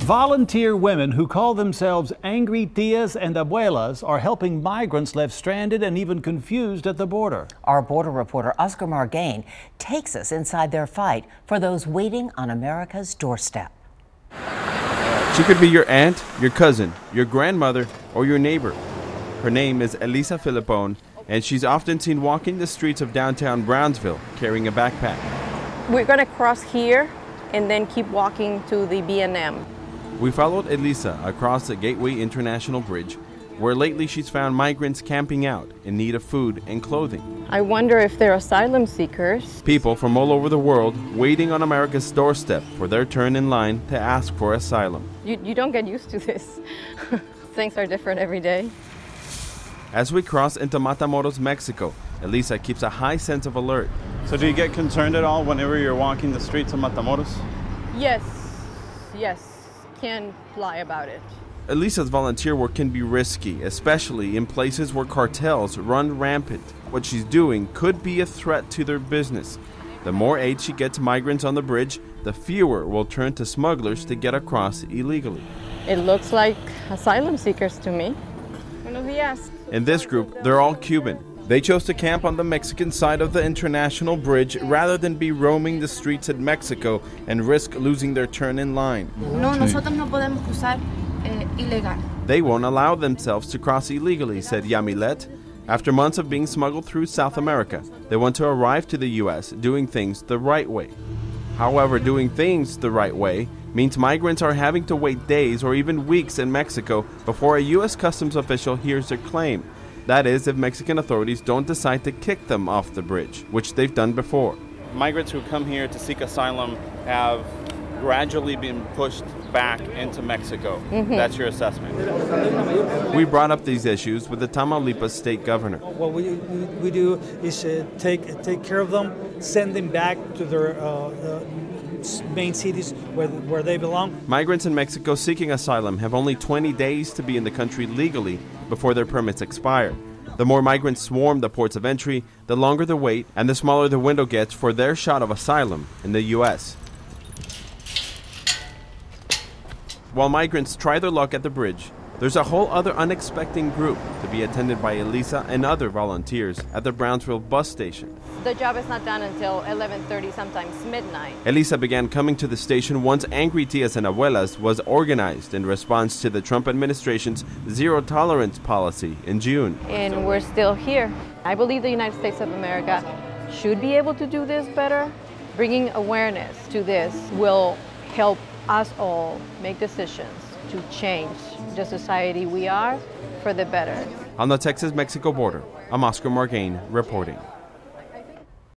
Volunteer women who call themselves angry Tias and Abuelas are helping migrants left stranded and even confused at the border. Our border reporter Oscar Margain takes us inside their fight for those waiting on America's doorstep. She could be your aunt, your cousin, your grandmother, or your neighbor. Her name is Elisa Filipone, and she's often seen walking the streets of downtown Brownsville carrying a backpack. We're going to cross here and then keep walking to the B&M. We followed Elisa across the Gateway International Bridge, where lately she's found migrants camping out in need of food and clothing. I wonder if they're asylum seekers. People from all over the world waiting on America's doorstep for their turn in line to ask for asylum. You don't get used to this. Things are different every day. As we cross into Matamoros, Mexico, Elisa keeps a high sense of alert. So do you get concerned at all whenever you're walking the streets of Matamoros? Yes. Can't lie about it. Elisa's volunteer work can be risky, especially in places where cartels run rampant. What she's doing could be a threat to their business. The more aid she gets migrants on the bridge, the fewer will turn to smugglers to get across illegally. It looks like asylum seekers to me. Buenos días. In this group, they're all Cuban. They chose to camp on the Mexican side of the international bridge rather than be roaming the streets in Mexico and risk losing their turn in line. Nosotros no podemos cruzar ilegal. They won't allow themselves to cross illegally, said Yamilet. After months of being smuggled through South America, they want to arrive to the U.S. doing things the right way. However, doing things the right way means migrants are having to wait days or even weeks in Mexico before a U.S. customs official hears their claim. That is, if Mexican authorities don't decide to kick them off the bridge, which they've done before. Migrants who come here to seek asylum have gradually been pushed back into Mexico. That's your assessment? We brought up these issues with the Tamaulipas state governor. What we do is take care of them, send them back to their main cities where they belong. Migrants in Mexico seeking asylum have only 20 days to be in the country legally before their permits expire. The more migrants swarm the ports of entry, the longer the wait and the smaller the window gets for their shot of asylum in the U.S. While migrants try their luck at the bridge, there's a whole other unexpected group to be attended by Elisa and other volunteers at the Brownsville bus station. The job is not done until 11:30, sometimes midnight. Elisa began coming to the station once Angry Tias and Abuelas was organized in response to the Trump administration's zero-tolerance policy in June. And we're still here. I believe the United States of America should be able to do this better. Bringing awareness to this will help us all make decisions to change the society we are for the better. On the Texas-Mexico border, I'm Oscar Margain reporting.